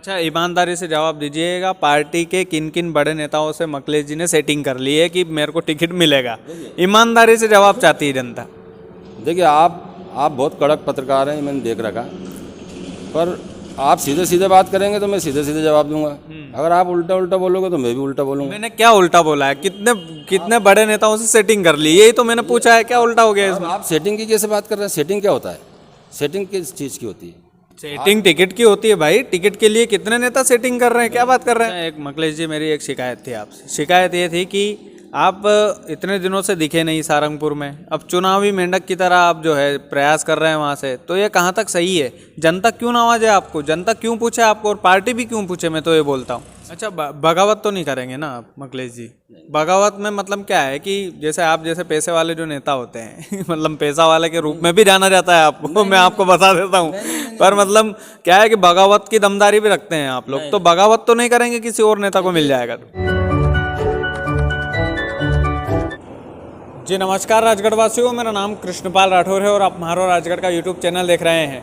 अच्छा, ईमानदारी से जवाब दीजिएगा, पार्टी के किन किन बड़े नेताओं से अखिलेश जी ने सेटिंग कर ली है कि मेरे को टिकट मिलेगा? ईमानदारी से जवाब चाहती है जनता। देखिए, आप बहुत कड़क पत्रकार हैं, मैंने देख रखा, पर आप सीधे सीधे बात करेंगे तो मैं सीधे सीधे जवाब दूंगा। अगर आप उल्टा उल्टा बोलोगे तो मैं भी उल्टा बोलूंगा। मैंने क्या उल्टा बोला है? कितने कितने बड़े नेताओं से सेटिंग कर ली, यही तो मैंने पूछा है। क्या उल्टा हो गया अब इसमें? आप सेटिंग की कैसे बात कर रहे हैं? सेटिंग क्या होता है? सेटिंग किस चीज़ की होती है? सेटिंग टिकट की होती है भाई। टिकट के लिए कितने नेता सेटिंग कर रहे हैं, क्या बात कर रहे हैं? एक अखिलेश जी, मेरी एक शिकायत थी आपसे। शिकायत ये थी कि आप इतने दिनों से दिखे नहीं सारंगपुर में, अब चुनावी मेंढक की तरह आप जो है प्रयास कर रहे हैं वहाँ से, तो ये कहाँ तक सही है? जनता क्यों नवाजे आपको? जनता क्यों पूछे आपको? और पार्टी भी क्यों पूछे? मैं तो ये बोलता हूँ। अच्छा, बगावत तो नहीं करेंगे ना आप अखिलेश जी? बगावत में मतलब क्या है कि जैसे आप जैसे पैसे वाले जो नेता होते हैं मतलब पैसा वाले के रूप में भी जाना जाता है आपको, मैं आपको बता देता हूँ। पर मतलब क्या है कि बगावत की दमदारी भी रखते हैं आप लोग, तो बगावत तो नहीं करेंगे किसी और नेता को मिल जाएगा तो? जी नमस्कार राजगढ़ वासियों, मेरा नाम कृष्णपाल राठौर है और आप म्हारो राजगढ़ का यूट्यूब चैनल देख रहे हैं।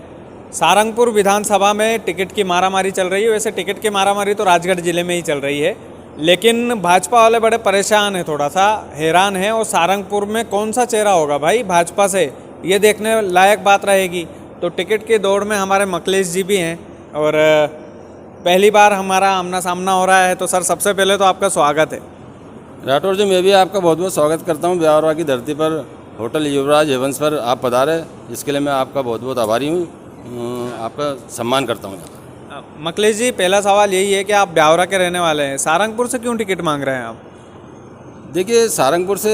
सारंगपुर विधानसभा में टिकट की मारामारी चल रही है। वैसे टिकट की मारामारी तो राजगढ़ ज़िले में ही चल रही है, लेकिन भाजपा वाले बड़े परेशान हैं, थोड़ा सा हैरान हैं। और सारंगपुर में कौन सा चेहरा होगा भाई भाजपा से, ये देखने लायक बात रहेगी। तो टिकट की दौड़ में हमारे अखिलेश जी भी हैं और पहली बार हमारा आमना सामना हो रहा है। तो सर, सबसे पहले तो आपका स्वागत है। राठौर जी, मैं भी आपका बहुत बहुत स्वागत करता हूँ। ब्यावरा की धरती पर होटल युवराज हेवंस पर आप पधारे, इसके लिए मैं आपका बहुत बहुत आभारी हूँ। आपका सम्मान करता हूँ। अखिलेश जी, पहला सवाल यही है कि आप ब्यावरा के रहने वाले हैं, सारंगपुर से क्यों टिकट मांग रहे हैं आप? देखिए, सारंगपुर से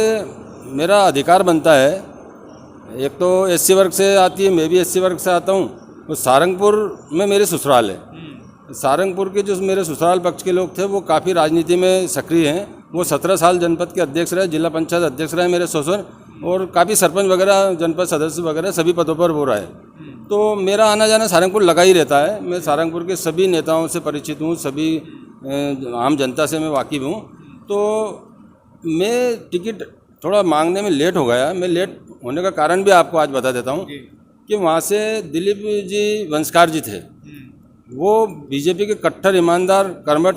मेरा अधिकार बनता है। एक तो एससी वर्ग से आती है, मैं भी एससी वर्ग से आता हूँ। तो सारंगपुर में मेरे ससुराल है। सारंगपुर के जो मेरे ससुराल पक्ष के लोग थे वो काफ़ी राजनीति में सक्रिय हैं। वो 17 साल जनपद के अध्यक्ष रहे, जिला पंचायत अध्यक्ष रहे मेरे ससुर, और काफ़ी सरपंच वगैरह, जनपद सदस्य वगैरह सभी पदों पर वो रहे। तो मेरा आना जाना सारंगपुर लगा ही रहता है। मैं सारंगपुर के सभी नेताओं से परिचित हूँ, सभी आम जनता से मैं वाकिफ़ हूँ। तो मैं टिकट थोड़ा मांगने में लेट हो गया। मैं लेट होने का कारण भी आपको आज बता देता हूँ कि वहाँ से दिलीप जी वंशकार जी थे, वो बीजेपी के कट्टर ईमानदार कर्मठ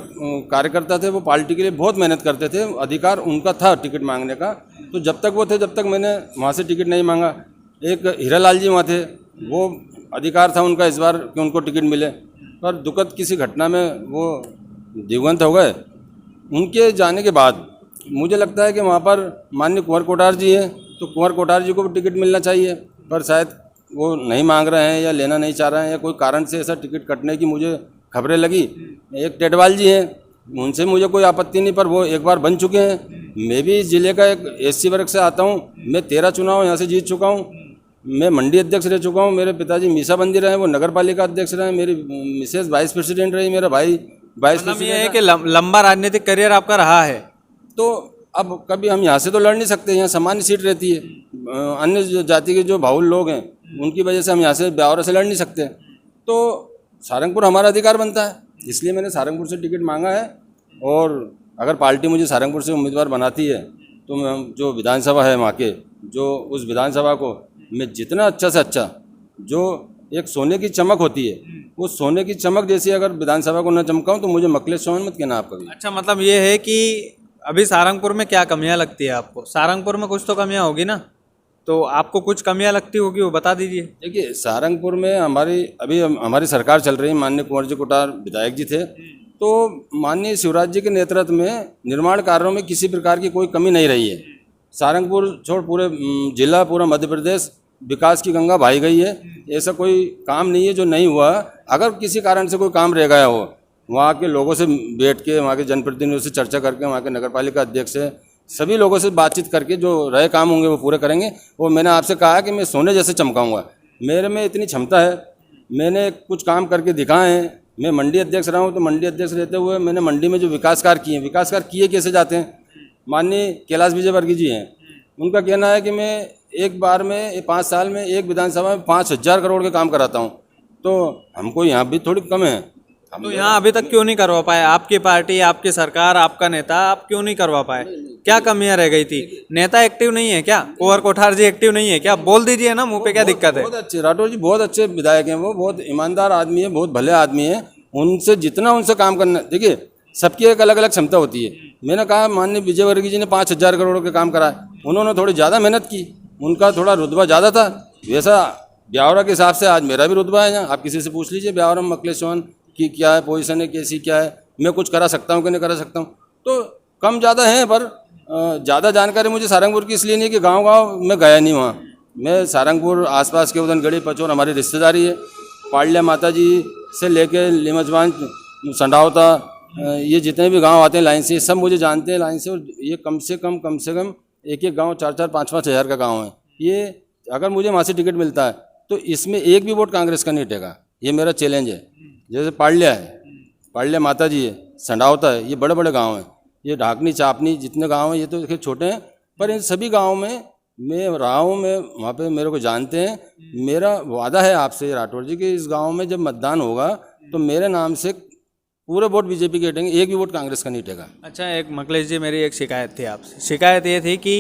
कार्यकर्ता थे। वो पार्टी के लिए बहुत मेहनत करते थे, अधिकार उनका था टिकट मांगने का। तो जब तक वो थे तब तक मैंने वहाँ से टिकट नहीं मांगा। एक हीरालाल जी वहाँ थे, वो अधिकार था उनका इस बार कि उनको टिकट मिले, पर दुखद किसी घटना में वो दिवंगत हो गए। उनके जाने के बाद मुझे लगता है कि वहाँ पर माननीय कुंवर कोठार जी हैं, तो कुंवर कोठार जी को भी टिकट मिलना चाहिए, पर शायद वो नहीं मांग रहे हैं या लेना नहीं चाह रहे हैं, या कोई कारण से ऐसा टिकट कटने की मुझे खबरें लगी। एक टेटवाल जी हैं, उनसे मुझे कोई आपत्ति नहीं, पर वो एक बार बन चुके हैं। मैं भी इस जिले का एक एससी वर्ग से आता हूँ। मैं 13 चुनाव यहाँ से जीत चुका हूँ। मैं मंडी अध्यक्ष रह चुका हूँ। मेरे पिताजी मीसाबंदी रहे, वो नगर पालिका अध्यक्ष रहे। मेरी मिसेज वाइस प्रेसिडेंट रही, मेरा भाई वाइस प्रेसिडेंट। ये है कि लंबा राजनीतिक करियर आपका रहा है। तो अब कभी हम यहाँ से तो लड़ नहीं सकते, यहाँ सामान्य सीट रहती है। अन्य जाति के जो बाहुल लोग हैं उनकी वजह से हम यहाँ से ब्यावरा से लड़ नहीं सकते। तो सारंगपुर हमारा अधिकार बनता है, इसलिए मैंने सारंगपुर से टिकट मांगा है। और अगर पार्टी मुझे सारंगपुर से उम्मीदवार बनाती है तो मैं जो विधानसभा है वहाँ के, जो उस विधानसभा को मैं जितना अच्छा से अच्छा, जो एक सोने की चमक होती है, वो सोने की चमक जैसी अगर विधानसभा को न चमकाऊँ तो मुझे अखिलेश चौहान मत कहना आप कभी। अच्छा, मतलब ये है कि अभी सारंगपुर में क्या कमियां लगती है आपको? सारंगपुर में कुछ तो कमियां होगी ना, तो आपको कुछ कमियां लगती होगी, वो बता दीजिए। देखिए, सारंगपुर में हमारी सरकार चल रही है, माननीय कुंवर जी कोठार विधायक जी थे। तो माननीय शिवराज जी के नेतृत्व में निर्माण कार्यों में किसी प्रकार की कोई कमी नहीं रही है। सारंगपुर छोड़ पूरे जिला, पूरा मध्य प्रदेश विकास की गंगा बहाई गई है। ऐसा कोई काम नहीं है जो नहीं हुआ। अगर किसी कारण से कोई काम रह गया हो, वहाँ के लोगों से बैठ के, वहाँ के जनप्रतिनिधियों से चर्चा करके, वहाँ के नगर पालिका अध्यक्ष से, सभी लोगों से बातचीत करके जो रहे काम होंगे वो पूरे करेंगे। और मैंने आपसे कहा कि मैं सोने जैसे चमकाऊंगा, मेरे में इतनी क्षमता है। मैंने कुछ काम करके दिखाए हैं। मैं मंडी अध्यक्ष रहा हूँ, तो मंडी अध्यक्ष रहते हुए मैंने मंडी में जो विकास कार्य किए कैसे जाते हैं। माननीय कैलाश विजयवर्गीय जी हैं, उनका कहना है कि मैं एक बार में 5 साल में एक विधानसभा में 5000 करोड़ के काम कराता हूँ। तो हमको यहाँ भी थोड़ी कम है। तो यहाँ अभी तक क्यों नहीं करवा पाए? आपकी पार्टी, आपकी सरकार, आपका नेता, आप क्यों नहीं करवा पाए? क्या कमियां रह गई थी? नेता एक्टिव नहीं है क्या? कुंवर कोठार जी एक्टिव नहीं है क्या? बोल दीजिए ना मुंह पे, क्या दिक्कत है? बहुत अच्छे राठौर जी, बहुत अच्छे विधायक हैं। वो बहुत ईमानदार आदमी है, बहुत भले आदमी है। उनसे जितना उनसे काम करना, देखिए सबकी एक अलग अलग क्षमता होती है। मैंने कहा माननीय विजय वर्गीय जी ने 5,000 करोड़ के काम कराए, उन्होंने थोड़ी ज़्यादा मेहनत की, उनका थोड़ा रुतबा ज़्यादा था। वैसा ब्यावरा के हिसाब से आज मेरा भी रुतबा है यहाँ। आप किसी से पूछ लीजिए ब्यावरा में मकलेश चौहान की क्या है पोजीशन है, कैसी क्या है, मैं कुछ करा सकता हूँ कि नहीं करा सकता हूँ। तो कम ज़्यादा है, पर ज़्यादा जानकारी मुझे सारंगपुर की इसलिए नहीं कि गाँव में गया नहीं वहाँ। मैं सारंगपुर आसपास के उदनगढ़ी पचौर हमारी रिश्तेदारी है। पाड़लिया माता जी से लेके लिमजबान संडावता, ये जितने भी गांव आते हैं लाइन से, सब मुझे जानते हैं लाइन से। और ये कम से कम एक एक गांव 4-4, 5-5 हज़ार का गांव है। ये अगर मुझे वहाँ से टिकट मिलता है तो इसमें एक भी वोट कांग्रेस का नहीं टेगा, ये मेरा चैलेंज है। जैसे पाड़लिया है, पाड़लिया माता जी है, संडावता है, ये बड़े बड़े गाँव हैं। ये ढाकनी चापनी जितने गाँव हैं ये तो देखिए छोटे हैं, पर इन सभी गाँव में मैं रहा हूँ, मैं वहाँ पे मेरे को जानते हैं। मेरा वादा है आपसे राठौर जी कि इस गांव में जब मतदान होगा तो मेरे नाम से पूरे वोट बीजेपी के हटेंगे, एक भी वोट कांग्रेस का नहीं हटेगा। अच्छा, एक मकलेश जी मेरी एक शिकायत थी आपसे। शिकायत ये थी कि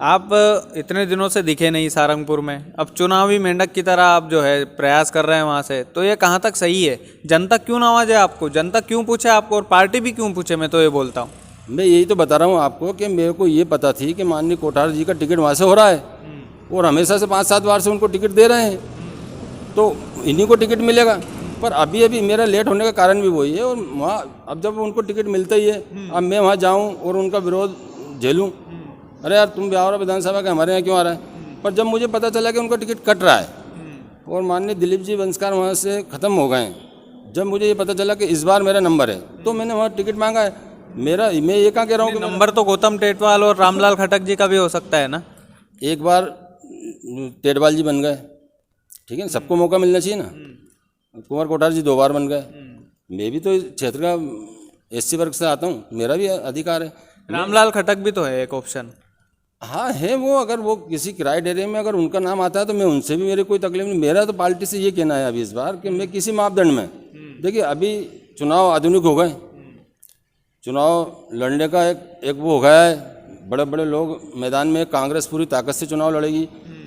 आप इतने दिनों से दिखे नहीं सारंगपुर में, अब चुनावी मेंढक की तरह आप जो है प्रयास कर रहे हैं वहाँ से, तो ये कहाँ तक सही है? जनता क्यों नवाजे आपको, जनता क्यों पूछे आपको, और पार्टी भी क्यों पूछे? मैं तो ये बोलता हूँ। मैं यही तो बता रहा हूँ आपको कि मेरे को ये पता थी कि माननीय कोठारी जी का टिकट वहाँ से हो रहा है और हमेशा से 5-7 बार से उनको टिकट दे रहे हैं, तो इन्हीं को टिकट मिलेगा। पर अभी मेरा लेट होने का कारण भी वही है। और वहाँ अब जब उनको टिकट मिलता ही है, अब मैं वहाँ जाऊँ और उनका विरोध झेलूँ, अरे यार तुम ब्यावरा विधानसभा के हमारे यहाँ क्यों आ रहा है? पर जब मुझे पता चला कि उनका टिकट कट रहा है और माननीय दिलीप जी वंशकार वहाँ से ख़त्म हो गए हैं, जब मुझे ये पता चला कि इस बार मेरा नंबर है, तो मैंने वहाँ टिकट मांगा है। मैं ये कहाँ कह रहा हूँ कि नंबर तो गौतम टेटवाल और रामलाल खटक जी का भी हो सकता है ना। एक बार टेटवाल जी बन गए, ठीक है, सबको मौका मिलना चाहिए ना। कुंवर कोठारी जी 2 बार बन गए। मैं भी तो इस क्षेत्र का SC वर्ग से आता हूँ, मेरा भी अधिकार है। रामलाल खटक भी तो है एक ऑप्शन। हाँ है वो, अगर वो किसी क्राइटेरिया में अगर उनका नाम आता है तो मैं उनसे भी, मेरे कोई तकलीफ नहीं। मेरा तो पार्टी से ये कहना है अभी इस बार कि मैं किसी मापदंड में, देखिए अभी चुनाव आधुनिक हो गए, चुनाव लड़ने का एक वो हो गया है, बड़े बड़े लोग मैदान में। कांग्रेस पूरी ताकत से चुनाव लड़ेगी,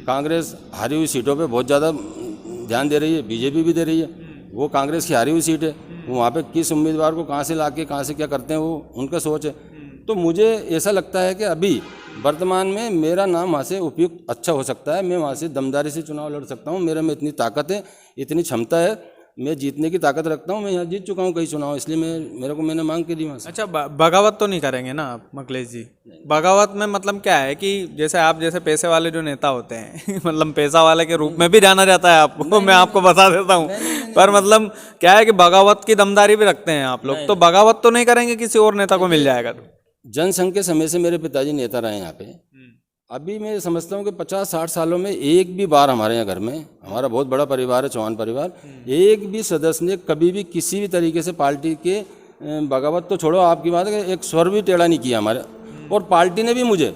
कांग्रेस हारी हुई सीटों पे बहुत ज़्यादा ध्यान दे रही है, बीजेपी भी दे रही है। वो कांग्रेस की हारी हुई सीट है, वो वहाँ पे किस उम्मीदवार को कहाँ से लाके कहाँ से क्या करते हैं वो उनका सोच है। तो मुझे ऐसा लगता है कि अभी वर्तमान में मेरा नाम वहाँ से उपयुक्त अच्छा हो सकता है, मैं वहाँ से दमदारी से चुनाव लड़ सकता हूँ। मेरे में इतनी ताकत है, इतनी क्षमता है, मैं जीतने की ताकत रखता हूँ। मैं यहाँ जीत चुका हूँ कई चुनाव, इसलिए मैंने मांग के दी वहाँ से। अच्छा, बगावत तो नहीं करेंगे ना आप मकलेश जी? बगावत में मतलब क्या है कि जैसे आप जैसे पैसे वाले जो नेता होते हैं मतलब पैसा वाले के रूप में भी जाना जाता है आपको, मैं आपको बता देता हूँ। पर मतलब क्या है कि बगावत की दमदारी भी रखते हैं आप लोग, तो बगावत तो नहीं करेंगे किसी और नेता को मिल जाएगा तो? जनसंघ के समय से मेरे पिताजी नेता रहे यहाँ पे। अभी मैं समझता हूँ कि 50-60 सालों में एक भी बार हमारे यहाँ घर में, हमारा बहुत बड़ा परिवार है चौहान परिवार, एक भी सदस्य ने कभी भी किसी भी तरीके से पार्टी के बगावत तो छोड़ो आपकी बात है, एक स्वर भी टेढ़ा नहीं किया हमारे। और पार्टी ने भी मुझे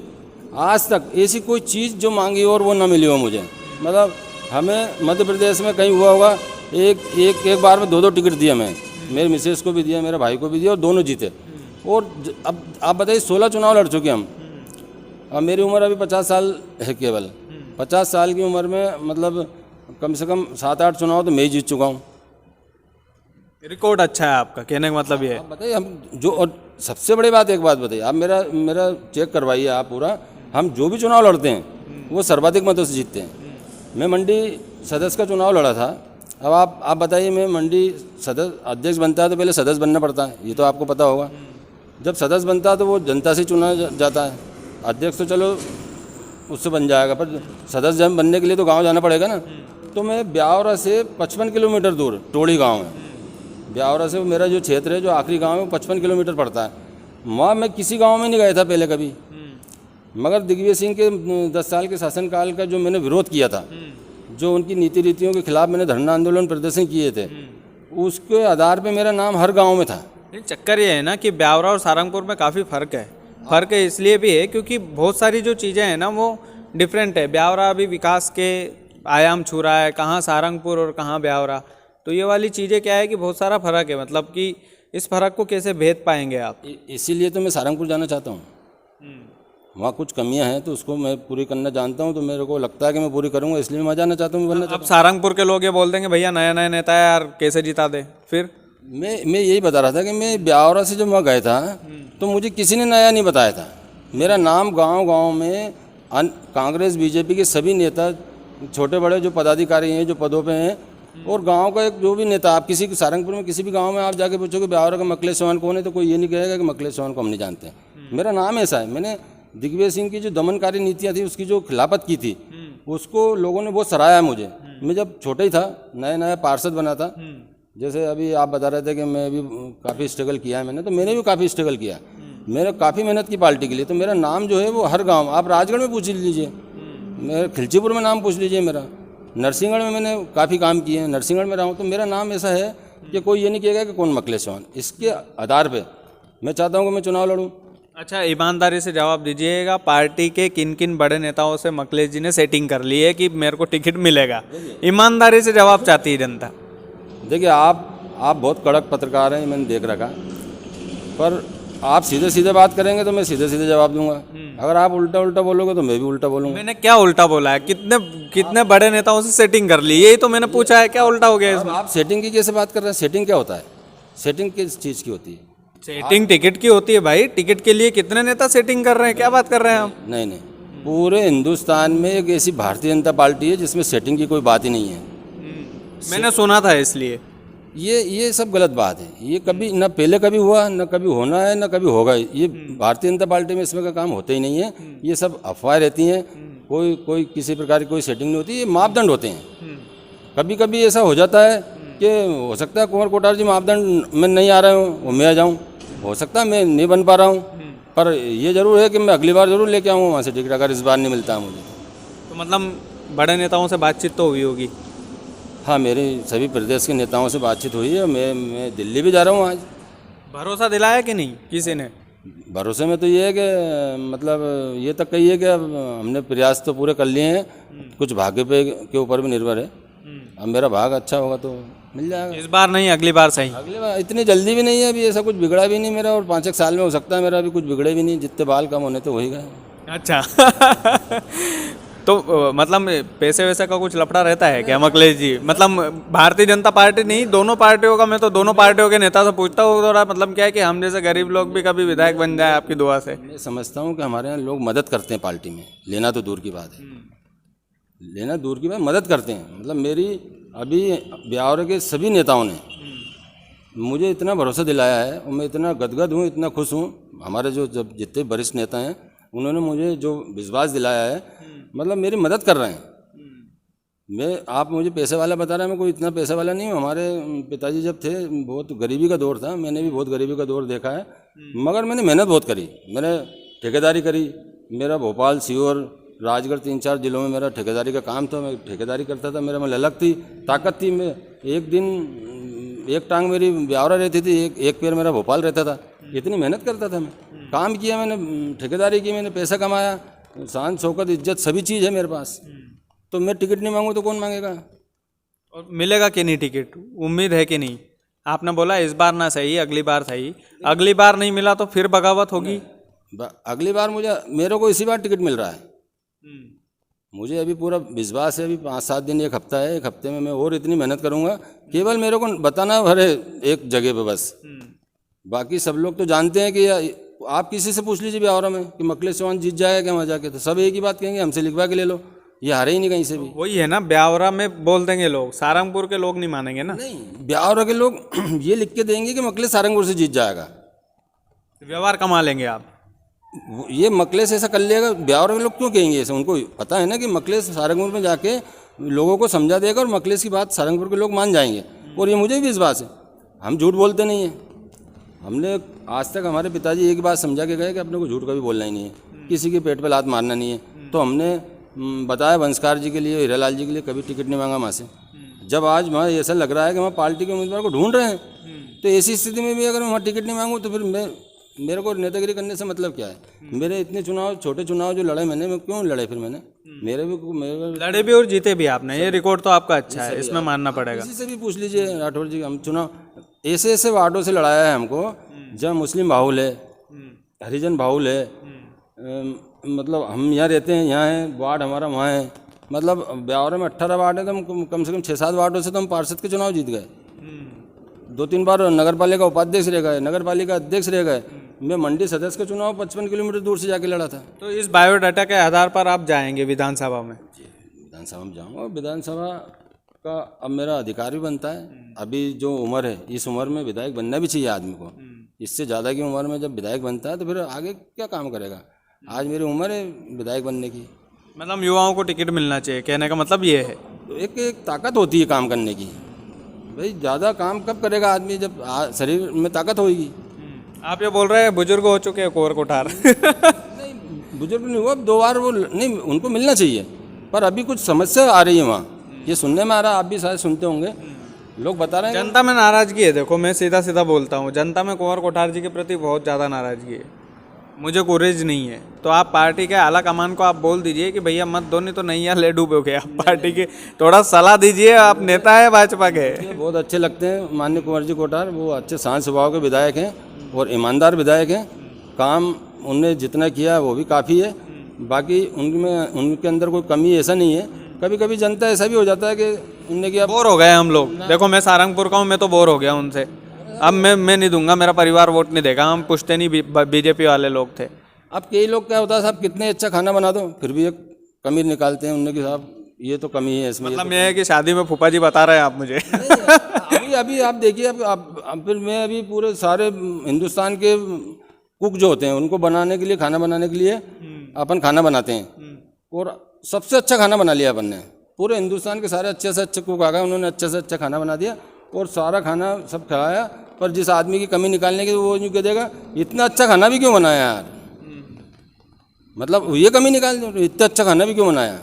आज तक ऐसी कोई चीज़ जो मांगी और वो ना मिली हो मुझे। मतलब हमें मध्य प्रदेश में कहीं हुआ होगा, एक बार में 2-2 टिकट दिया, मैं मेरे मिसेज को भी दिया, मेरे भाई को भी दिया, और दोनों जीते। और अब आप बताइए 16 चुनाव लड़ चुके हम। अब मेरी उम्र अभी 50 साल है केवल। 50 साल की उम्र में मतलब कम से कम 7-8 चुनाव तो मैं ही जीत चुका हूँ। रिकॉर्ड अच्छा है आपका, कहने का मतलब ये है। आप बताइए हम जो, और सबसे बड़ी बात एक बात बताइए आप, मेरा चेक करवाइए आप पूरा, हम जो भी चुनाव लड़ते हैं वो सर्वाधिक मतों से जीतते हैं। मैं मंडी सदस्य का चुनाव लड़ा था। अब आप बताइए, मैं मंडी सदस्य अध्यक्ष बनता है तो पहले सदस्य बनना पड़ता है, ये तो आपको पता होगा। जब सदस्य बनता है तो वो जनता से चुना जाता है। अध्यक्ष तो चलो उससे बन जाएगा, पर सदस्य जब बनने के लिए तो गांव जाना पड़ेगा ना। तो मैं ब्यावरा से 55 किलोमीटर दूर टोड़ी गांव है, ब्यावरा से मेरा जो क्षेत्र है, जो आखिरी गांव है, वो 55 किलोमीटर पड़ता है। वहाँ मैं किसी गांव में नहीं गया था पहले कभी, मगर दिग्विजय सिंह के 10 साल के शासनकाल का जो मैंने विरोध किया था, जो उनकी नीति रीतियों के खिलाफ मैंने धरना आंदोलन प्रदर्शन किए थे, उसके आधार पर मेरा नाम हर गाँव में था। चक्कर ये है ना कि ब्यावरा और सारंगपुर में काफ़ी फ़र्क है। फ़र्क है इसलिए भी है क्योंकि बहुत सारी जो चीज़ें हैं ना वो डिफरेंट है। ब्यावरा अभी विकास के आयाम छू रहा है, कहाँ सारंगपुर और कहाँ ब्यावरा। तो ये वाली चीज़ें क्या है कि बहुत सारा फ़र्क है, मतलब कि इस फ़र्क को कैसे भेद पाएंगे आप? इसीलिए तो मैं सारंगपुर जाना चाहता हूँ। वहाँ कुछ कमियाँ हैं तो उसको मैं पूरी करना जानता हूँ, तो मेरे को लगता है कि मैं पूरी करूँगा, इसलिए मैं जाना चाहता हूँ। अब सारंगपुर के लोग ये बोल देंगे भैया नया नया नेता है यार, कैसे जिता दे? फिर मैं यही बता रहा था कि मैं ब्यावरा से जब मैं गया था तो मुझे किसी ने नया नहीं बताया था। मेरा नाम गांव में कांग्रेस बीजेपी के सभी नेता, छोटे बड़े जो पदाधिकारी हैं, जो पदों पे हैं, और गांव का एक जो भी नेता, आप किसी सारंगपुर में किसी भी गांव में आप जाके पूछोगे ब्यावरा का मकलेश चौहान कौन है, तो कोई ये नहीं कहेगा कि मकलेश चौहान को हम नहीं जानते। मेरा नाम ऐसा है। मैंने दिग्विजय सिंह की जो दमनकारी नीतियाँ थी उसकी जो खिलाफत की थी, उसको लोगों ने बहुत सराहा है मुझे। मैं जब छोटा ही था, नया पार्षद बना था, जैसे अभी आप बता रहे थे कि मैं भी काफ़ी स्ट्रगल किया है मैंने, तो मैंने भी काफ़ी स्ट्रगल किया। मैंने काफ़ी मेहनत की पार्टी के लिए। तो मेरा नाम जो है वो हर गांव, आप राजगढ़ में पूछ लीजिए, मेरे खिलचीपुर में नाम पूछ लीजिए मेरा, नरसिंहगढ़ में मैंने काफ़ी काम किए हैं, नरसिंहगढ़ में रहा हूँ। तो मेरा नाम ऐसा है कि कोई ये नहीं कहेगा कि कौन मकलेश चौहान। इसके आधार पे मैं चाहता हूँ कि मैं चुनाव लड़ूँ। अच्छा, ईमानदारी से जवाब दीजिएगा, पार्टी के किन किन बड़े नेताओं से मकलेश जी ने सेटिंग कर ली है कि मेरे को टिकट मिलेगा? ईमानदारी से जवाब चाहती है जनता। देखिए, आप बहुत कड़क पत्रकार हैं, मैंने देख रखा, पर आप सीधे सीधे बात करेंगे तो मैं सीधे सीधे जवाब दूंगा। अगर आप उल्टा उल्टा बोलोगे तो मैं भी उल्टा बोलूंगा। मैंने क्या उल्टा बोला है? कितने बड़े नेताओं से सेटिंग कर ली, यही तो मैंने पूछा है। क्या उल्टा हो गया इसमें? आप सेटिंग की कैसे बात कर रहे हैं? सेटिंग क्या होता है? सेटिंग किस चीज़ की होती है? सेटिंग टिकट की होती है भाई। टिकट के लिए कितने नेता सेटिंग कर रहे हैं? क्या बात कर रहे हैं आप? नहीं, पूरे हिंदुस्तान में एक ऐसी भारतीय जनता पार्टी है जिसमें सेटिंग की कोई बात ही नहीं है। मैंने सुना था, इसलिए ये सब गलत बात है। ये कभी न पहले कभी हुआ, न कभी होना है, न कभी होगा। ये भारतीय जनता पार्टी में इसमें का काम होता ही नहीं है। ये सब अफवाहें रहती हैं। कोई किसी प्रकार की कोई सेटिंग नहीं होती। ये मापदंड होते हैं। कभी कभी ऐसा हो जाता है कि हो सकता है कुंवर कोठारी जी मापदंड में नहीं आ रहे हूँ, वो मैं आ जाऊँ। हो सकता है मैं नहीं बन पा रहा हूँ, पर ये जरूर है कि मैं अगली बार जरूर लेके आऊँगा वहाँ से टिकट, अगर इस बार नहीं मिलता मुझे। तो मतलब बड़े नेताओं से बातचीत तो हुई होगी? हाँ, मेरी सभी प्रदेश के नेताओं से बातचीत हुई है। मैं दिल्ली भी जा रहा हूँ आज। भरोसा दिलाया कि नहीं किसी ने? भरोसे में तो ये है कि मतलब ये तक कही है कि अब हमने प्रयास तो पूरे कर लिए हैं, कुछ भाग्य पे के ऊपर भी निर्भर है। अब मेरा भाग अच्छा होगा तो मिल जाएगा। इस बार नहीं, अगली बार सही। अगली बार इतनी जल्दी भी नहीं है, अभी ऐसा कुछ बिगड़ा भी नहीं मेरा, और 5-1 साल में हो सकता है मेरा अभी कुछ बिगड़े भी नहीं। जितने बाल कम होने तो वही गए। अच्छा तो मतलब पैसे वैसे का कुछ लफड़ा रहता है क्या मकलेश जी? मतलब भारतीय जनता पार्टी नहीं, दोनों पार्टियों का। मैं तो दोनों पार्टियों के नेता से पूछता हूँ थोड़ा, मतलब क्या है कि हम जैसे गरीब लोग भी कभी विधायक बन जाए आपकी दुआ से। मैं समझता हूँ कि हमारे यहाँ लोग मदद करते हैं पार्टी में। लेना तो दूर की बात है, लेना दूर की बात, मदद करते हैं। मतलब मेरी अभी ब्यावरा के सभी नेताओं ने मुझे इतना भरोसा दिलाया है और मैं इतना गदगद हूँ, इतना खुश हूँ। हमारे जो जब जितने वरिष्ठ नेता हैं उन्होंने मुझे जो विश्वास दिलाया है, मतलब मेरी मदद कर रहे हैं। आप मुझे पैसे वाला बता रहे हैं, मैं कोई इतना पैसे वाला नहीं हूँ। हमारे पिताजी जब थे बहुत गरीबी का दौर था, मैंने भी बहुत गरीबी का दौर देखा है, मगर मैंने मेहनत बहुत करी। मैंने ठेकेदारी करी। मेरा भोपाल, सीहोर, राजगढ़ 3-4 जिलों में मेरा ठेकेदारी का काम था। मैं ठेकेदारी करता था, मेरा में ललक थी, ताकत थी। मैं एक दिन एक टांग मेरी ब्यावरा रहती थी, एक पैर मेरा भोपाल रहता था। इतनी मेहनत करता था मैं, काम किया मैंने, ठेकेदारी की मैंने, पैसा कमाया, शान शौकत इज्जत सभी चीज़ है मेरे पास। तो मैं टिकट नहीं मांगू तो कौन मांगेगा? और मिलेगा कि नहीं टिकट? उम्मीद है कि नहीं? आपने बोला इस बार ना सही, अगली बार सही। अगली बार नहीं मिला तो फिर बगावत होगी? अगली बार मेरे को इसी बार टिकट मिल रहा है। मुझे अभी पूरा विश्वास है। अभी 5-7 दिन, एक हफ्ता है, एक हफ्ते में मैं और इतनी मेहनत करूंगा। केवल मेरे को बताना भरे एक जगह पे बस। बाकी सब लोग तो जानते हैं कि आप किसी से पूछ लीजिए ब्यावरा में कि मकलेश चौहान जीत जाएगा क्या वहाँ जाके, तो सब एक ही बात कहेंगे, हमसे लिखवा के ले लो, ये हारे ही नहीं कहीं से भी। वही है ना, ब्यावरा में बोल देंगे लोग, सारंगपुर के लोग नहीं मानेंगे ना। नहीं, ब्यावरा के लोग ये लिख के देंगे कि मकलेश सारंगपुर से जीत जाएगा। व्यवहार कमा लेंगे आप। ये मकलेश ऐसा कर लेगा, ब्यावरा के लोग क्यों कहेंगे ऐसा? उनको पता है ना कि मकलेश सारंगपुर में जाके लोगों को समझा देगा और मकलेश की बात सारंगपुर के लोग मान जाएंगे। और ये मुझे भी विश्वास है, हम झूठ बोलते नहीं हैं। हमने आज तक हमारे पिताजी एक बात समझा के गए कि अपने को झूठ कभी बोलना ही नहीं है, किसी के पेट पे लात मारना नहीं है। तो हमने बताया वंशकार जी के लिए, हीरालाल जी के लिए, कभी टिकट नहीं मांगा वहाँ से। जब आज वहाँ ऐसा लग रहा है कि वहाँ पार्टी के उम्मीदवार को ढूंढ रहे हैं, तो ऐसी स्थिति में भी अगर मैं वहाँ टिकट नहीं मांगूँ तो फिर मेरे को नेतागिरी करने से मतलब क्या है? मेरे इतने चुनाव, छोटे चुनाव जो लड़े मैं क्यों लड़े फिर मैंने? मेरे लड़े भी और जीते भी आपने, ये रिकॉर्ड तो आपका अच्छा है, इसमें मानना पड़ेगा। किसी से भी पूछ लीजिए राठौर जी, हम चुनाव ऐसे वार्डों से लड़ाया है हमको जहाँ मुस्लिम बाहुल है, हरिजन बाहुल है। मतलब हम यहाँ रहते हैं, यहाँ है वार्ड हमारा, वहाँ है। मतलब ब्यावरा में 18 वार्ड है, तो हम कम से कम 6-7 वार्डों से तो हम पार्षद के चुनाव जीत गए। 2-3 बार नगर पालिका उपाध्यक्ष रह गए, नगर पालिका अध्यक्ष रह गए। मैं मंडी सदस्य का चुनाव 55 किलोमीटर दूर से जाके लड़ा था। तो इस बायोडाटा के आधार पर आप जाएंगे विधानसभा में? विधानसभा में जाऊँगा। विधानसभा का अब मेरा अधिकार भी बनता है। अभी जो उम्र है, इस उम्र में विधायक बनना भी चाहिए आदमी को। इससे ज़्यादा की उम्र में जब विधायक बनता है तो फिर आगे क्या काम करेगा। आज मेरी उम्र है विधायक बनने की। मतलब युवाओं को टिकट मिलना चाहिए, कहने का मतलब ये है। तो एक ताकत होती है काम करने की। भाई ज़्यादा काम कब करेगा आदमी, जब शरीर में ताकत होगी। आप ये बोल रहे हैं बुजुर्ग हो चुके हैं कोर कोठार। नहीं, बुजुर्ग नहीं हुआ, 2 बार वो नहीं, उनको मिलना चाहिए। पर अभी कुछ समस्या आ रही है वहाँ, ये सुनने में आ रहा है, आप भी शायद सुनते होंगे, लोग बता रहे हैं। जनता में नाराजगी है। देखो मैं सीधा सीधा बोलता हूँ, जनता में कुंवर कोठार जी के प्रति बहुत ज़्यादा नाराजगी है। मुझे कोरेज नहीं है। तो आप पार्टी के आला कमान को आप बोल दीजिए कि भैया मत दो, नहीं तो नहीं ले डूबोगे आप। पार्टी के थोड़ा सलाह दीजिए, आप नेता है भाजपा के। ये बहुत अच्छे लगते हैं माननीय कुंवर जी कोठार, वो अच्छे शांत स्वभाव के विधायक हैं और ईमानदार विधायक हैं। काम उनने जितना किया वो भी काफ़ी है। बाकी उनके अंदर कोई कमी ऐसा नहीं है। कभी कभी जनता ऐसा भी हो जाता है कि उनने किया। बोर हो गए हम लोग। देखो मैं सारंगपुर का हूँ, मैं तो बोर हो गया उनसे। अब मैं नहीं दूंगा, मेरा परिवार वोट नहीं देगा। हम पूछते नहीं, बीजेपी वाले लोग थे। अब कई लोग क्या होता है साहब, कितने अच्छा खाना बना दो फिर भी एक कमी निकालते हैं उनने कि साहब ये तो कमी है इसमें। मतलब ये है कि शादी में फूफा जी बता रहे हैं आप मुझे। अभी आप देखिए, अब फिर मैं अभी पूरे सारे हिंदुस्तान के कुक जो होते हैं उनको बनाने के लिए, खाना बनाने के लिए अपन खाना बनाते हैं और सबसे अच्छा खाना बना लिया अपन ने। पूरे हिंदुस्तान के सारे अच्छे से अच्छे कुक आ गए, उन्होंने अच्छे से अच्छा खाना बना दिया और सारा खाना सब खिलाया। पर जिस आदमी की कमी निकालने की वो यूँ कह देगा इतना अच्छा खाना भी क्यों बनाया यार, मतलब ये कमी निकाल दो, इतना अच्छा खाना भी क्यों बनाया,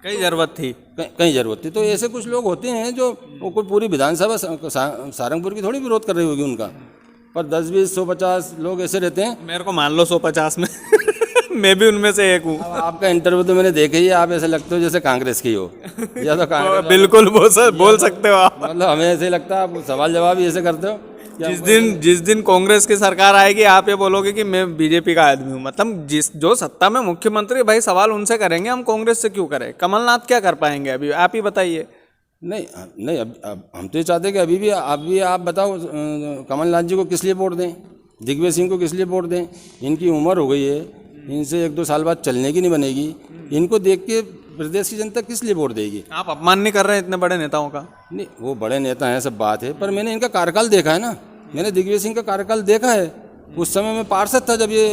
कई जरूरत थी, कहीं जरूरत थी। तो ऐसे कुछ लोग होते हैं जो वो कोई पूरी विधानसभा सारंगपुर की थोड़ी विरोध कर रही होगी उनका, पर 10, 20, 150 लोग ऐसे रहते हैं। मेरे को मान लो 150 में। मैं भी उनमें से एक हूँ। अब आपका इंटरव्यू तो मैंने देखा ही है, आप ऐसे लगते हो जैसे कांग्रेस की हो या तो कांग्रेस। बिल्कुल बोल सकते हो आप। मतलब हमें ऐसे लगता है आप सवाल जवाब ही ऐसे करते हो। जिस दिन कांग्रेस की सरकार आएगी आप ये बोलोगे कि मैं बीजेपी का आदमी हूँ। मतलब जो सत्ता में मुख्यमंत्री, भाई सवाल उनसे करेंगे, हम कांग्रेस से क्यों करें। कमलनाथ क्या कर पाएंगे अभी, आप ही बताइए। नहीं अब हम तो ये चाहते हैं कि अभी आप बताओ कमलनाथ जी को किस लिए वोट दें, दिग्विजय सिंह को किस लिए वोट दें। इनकी उम्र हो गई है, इनसे 1-2 साल बाद चलने की नहीं बनेगी। इनको देख के प्रदेश की जनता किस लिए वोट देगी। आप अपमान नहीं कर रहे हैं इतने बड़े नेताओं का? नहीं, वो बड़े नेता हैं, सब बात है, पर मैंने इनका कार्यकाल देखा है ना। मैंने दिग्विजय सिंह का कार्यकाल देखा है। उस समय मैं पार्षद था जब ये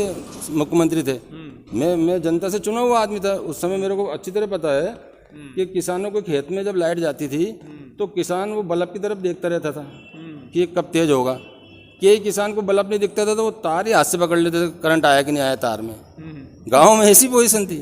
मुख्यमंत्री थे। मैं जनता से चुना हुआ आदमी था। उस समय मेरे को अच्छी तरह पता है कि किसानों के खेत में जब लाइट जाती थी तो किसान वो बल्ब की तरफ देखता रहता था कि कब तेज होगा। कि किसान को बल्ब नहीं दिखता था तो वो तार ही हाथ से पकड़ लेते थे, करंट आया कि नहीं आया तार में। गाँव में ऐसी पोजीशन थी,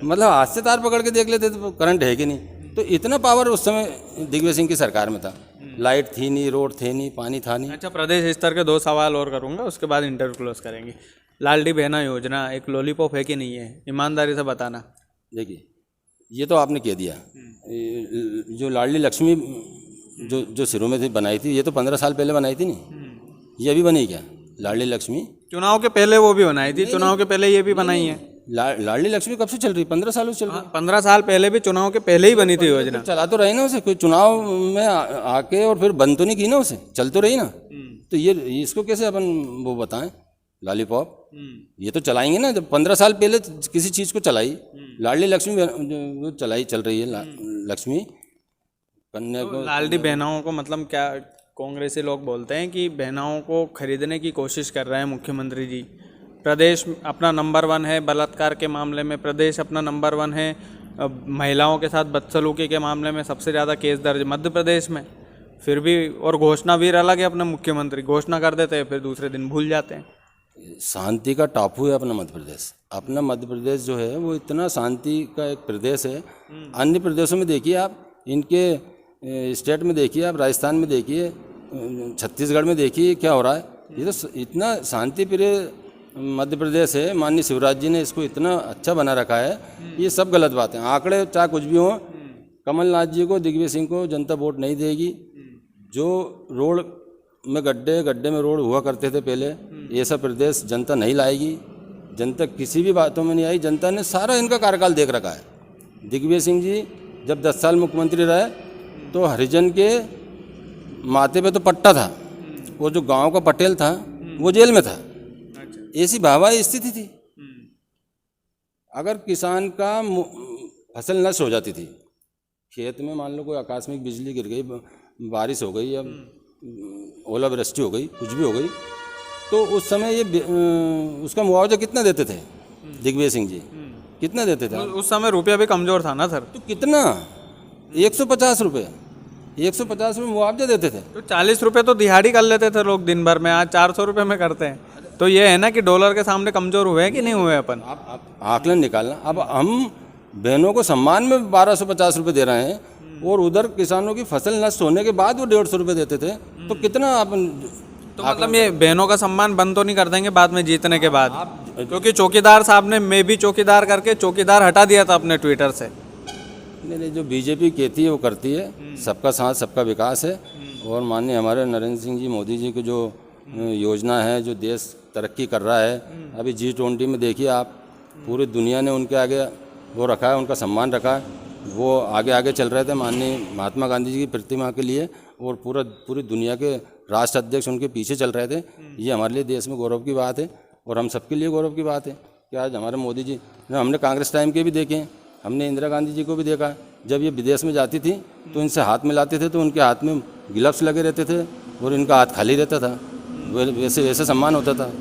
मतलब हाथ से तार पकड़ के देख लेते थे करंट है कि नहीं। तो इतना पावर उस समय दिग्विजय सिंह की सरकार में था। लाइट थी नहीं, रोड थे नहीं, पानी था नहीं। अच्छा, प्रदेश स्तर के 2 सवाल और करूंगा, उसके बाद इंटरव्यू क्लोज करेंगे। लाडली बहना योजना एक लॉलीपॉप है कि नहीं है, ईमानदारी से बताना। देखिए ये तो आपने कह दिया, जो लाडली लक्ष्मी जो शुरू में थी बनाई थी, ये तो 15 साल पहले बनाई थी नहीं, ये अभी बनी क्या लाडली लक्ष्मी? चुनाव के पहले वो भी बनाई थी, चुनाव के पहले ये भी बनाई है। लाडली लक्ष्मी कब से चल रही? 15 सालों से चल रही। 15 साल पहले भी चुनाव के पहले ही बनी थी योजना। चला तो रही ना उसे, कोई चुनाव में आके और फिर बंद तो नहीं की ना उसे, चल तो रही ना। तो ये इसको कैसे अपन वो बताएं लॉलीपॉप? ये तो चलाएंगे ना, जब 15 साल पहले किसी चीज़ को चलाई। लाडली लक्ष्मी जो चल रही है लक्ष्मी कन्या को। लाडली बहनाओं को मतलब क्या, कांग्रेसी लोग बोलते हैं कि बहनाओं को खरीदने की कोशिश कर रहे हैं मुख्यमंत्री जी। प्रदेश अपना नंबर 1 है बलात्कार के मामले में, प्रदेश अपना नंबर 1 है महिलाओं के साथ बदसलूकी के मामले में, सबसे ज़्यादा केस दर्ज मध्य प्रदेश में। फिर भी और घोषणावीर अलग है अपने मुख्यमंत्री, घोषणा कर देते हैं फिर दूसरे दिन भूल जाते हैं। शांति का टापू है अपना मध्य प्रदेश। अपना मध्य प्रदेश जो है वो इतना शांति का एक प्रदेश है। अन्य प्रदेशों में देखिए आप, इनके स्टेट में देखिए आप, राजस्थान में देखिए, छत्तीसगढ़ में देखिए क्या हो रहा है। ये तो इतना शांति प्रिय मध्य प्रदेश है। माननीय शिवराज जी ने इसको इतना अच्छा बना रखा है। ये सब गलत बात है, आंकड़े चाहे कुछ भी हो। कमलनाथ जी को, दिग्विजय सिंह को जनता वोट नहीं देगी। जो रोड में गड्ढे में रोड हुआ करते थे पहले, ऐसा प्रदेश जनता नहीं लाएगी। जनता किसी भी बातों में नहीं आई। जनता ने सारा इनका कार्यकाल देख रखा है। दिग्विजय सिंह जी जब 10 साल मुख्यमंत्री रहे तो हरिजन के माथे पे तो पट्टा था, वो जो गांव का पटेल था वो जेल में था। अच्छा। ऐसी भावाई स्थिति थी। अगर किसान का फसल नष्ट हो जाती थी, खेत में मान लो कोई आकस्मिक बिजली गिर गई, बारिश हो गई या ओलावृष्टि हो गई, कुछ भी हो गई, तो उस समय ये उसका मुआवजा कितना देते थे दिग्विजय सिंह जी? कितना देते थे? उस समय रुपया भी कमज़ोर था ना सर। तो कितना? 150 रुपये, 150 रुपये मुआवजा देते थे। तो 40 रुपये तो दिहाड़ी कर लेते थे लोग दिन भर में, आज 400 रुपये में करते हैं। तो ये है ना कि डॉलर के सामने कमज़ोर हुए हैं कि नहीं हुए अपन। आप आकलन निकालना। अब हम बहनों को सम्मान में 1250 रुपये दे रहे हैं और उधर किसानों की फसल नष्ट होने के बाद वो 150 रुपये देते थे, तो कितना आप तो मतलब ये बहनों का सम्मान बंद तो नहीं कर देंगे बाद में जीतने के बाद? क्योंकि चौकीदार साहब ने मैं भी चौकीदार करके चौकीदार हटा दिया था अपने ट्विटर से। नहीं, जो बीजेपी कहती है वो करती है, सबका साथ सबका विकास है। और माननीय हमारे नरेंद्र सिंह जी मोदी जी की जो योजना है, जो देश तरक्की कर रहा है, अभी G20 में देखिए आप, पूरी दुनिया ने उनके आगे वो रखा है, उनका सम्मान रखा है। वो आगे आगे चल रहे थे माननीय महात्मा गांधी जी की प्रतिमा के लिए, और पूरी दुनिया के राष्ट्र अध्यक्ष उनके पीछे चल रहे थे। ये हमारे लिए देश में गौरव की बात है और हम सबके लिए गौरव की बात है कि आज हमारे मोदी जी, हमने कांग्रेस टाइम के भी देखे हैं, हमने इंदिरा गांधी जी को भी देखा। जब ये विदेश में जाती थी तो इनसे हाथ मिलाते थे तो उनके हाथ में ग्लव्स लगे रहते थे और इनका हाथ खाली रहता था, वैसे सम्मान होता था।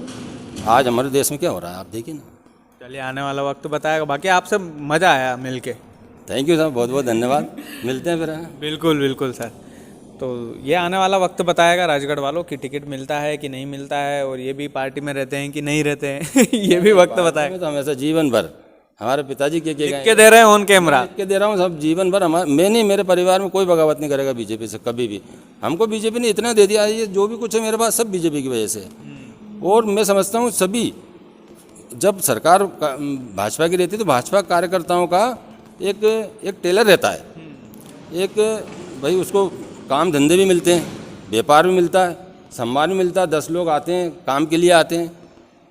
आज हमारे देश में क्या हो रहा है आप देखिए ना। चलिए, आने वाला वक्त बताएगा। बाकी आपसे मज़ा आया मिलके। थैंक यू सर, बहुत बहुत धन्यवाद। मिलते हैं फिर। बिल्कुल बिल्कुल सर। तो ये आने वाला वक्त बताएगा राजगढ़ वालों की टिकट मिलता है कि नहीं मिलता है, और ये भी पार्टी में रहते हैं कि नहीं रहते हैं ये भी वक्त बताएगा। तो हमेशा जीवन भर हमारे पिताजी के दे रहे हैं ऑन कैमरा के दे रहा हूँ सब जीवन भर। मैं नहीं, मेरे परिवार में कोई बगावत नहीं करेगा बीजेपी से कभी भी। हमको बीजेपी ने इतना दे दिया, ये जो भी कुछ है मेरे पास सब बीजेपी की वजह से। और मैं समझता हूँ सभी, जब सरकार भाजपा की रहती है तो भाजपा कार्यकर्ताओं का एक टेलर रहता है, एक भाई उसको काम धंधे भी मिलते हैं, व्यापार भी मिलता है, सम्मान भी मिलता है। 10 लोग आते हैं काम के लिए आते हैं,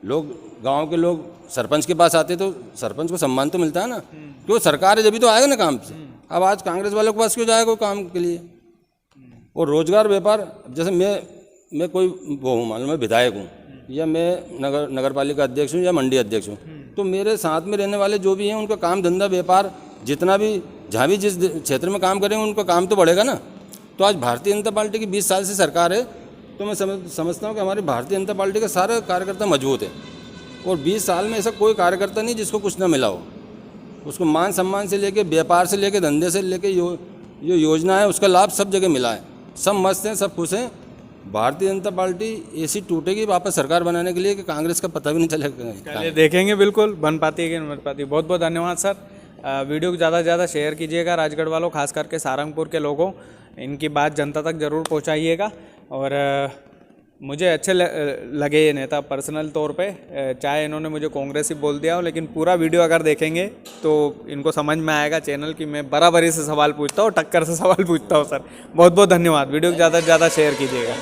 लोग गांव के लोग सरपंच के पास आते हैं तो सरपंच को सम्मान तो मिलता है ना, क्यों सरकार है जब तो आएगा ना काम से। अब आज कांग्रेस वालों के पास क्यों जाएगा कोई काम के लिए? और रोजगार व्यापार, जैसे मैं कोई वो हूँ, मान लो मैं विधायक हूँ या मैं नगर पालिका अध्यक्ष हूँ या मंडी अध्यक्ष हूँ, तो मेरे साथ में रहने वाले जो भी हैं उनका काम धंधा व्यापार जितना भी जहाँ भी जिस क्षेत्र में काम करेंगे उनका काम तो बढ़ेगा ना। तो आज भारतीय जनता पार्टी की 20 साल से सरकार है, तो मैं समझता हूँ कि हमारी भारतीय जनता पार्टी के सारे कार्यकर्ता मजबूत हैं। और 20 साल में ऐसा कोई कार्यकर्ता नहीं जिसको कुछ ना मिला हो। उसको मान सम्मान से लेके, व्यापार से लेके, धंधे से लेके, जो योजना है उसका लाभ सब जगह मिला है। सब मस्त हैं, सब खुश हैं। भारतीय जनता पार्टी ऐसी टूटेगी वापस सरकार बनाने के लिए कि कांग्रेस का पता भी नहीं चलेगा। देखेंगे बिल्कुल बन पाती है कि नहीं बन पाती। बहुत बहुत धन्यवाद सर। वीडियो को ज़्यादा से ज़्यादा शेयर कीजिएगा, राजगढ़ वालों, खास करके सारंगपुर के लोगों, इनकी बात जनता तक ज़रूर पहुंचाइएगा। और मुझे अच्छे लगे ये नेता पर्सनल तौर पे, चाहे इन्होंने मुझे कांग्रेसी बोल दिया हो, लेकिन पूरा वीडियो अगर देखेंगे तो इनको समझ में आएगा चैनल की मैं बराबरी से सवाल पूछता हूँ, टक्कर से सवाल पूछता हूँ सर। बहुत बहुत धन्यवाद। वीडियो को ज़्यादा से ज़्यादा शेयर कीजिएगा।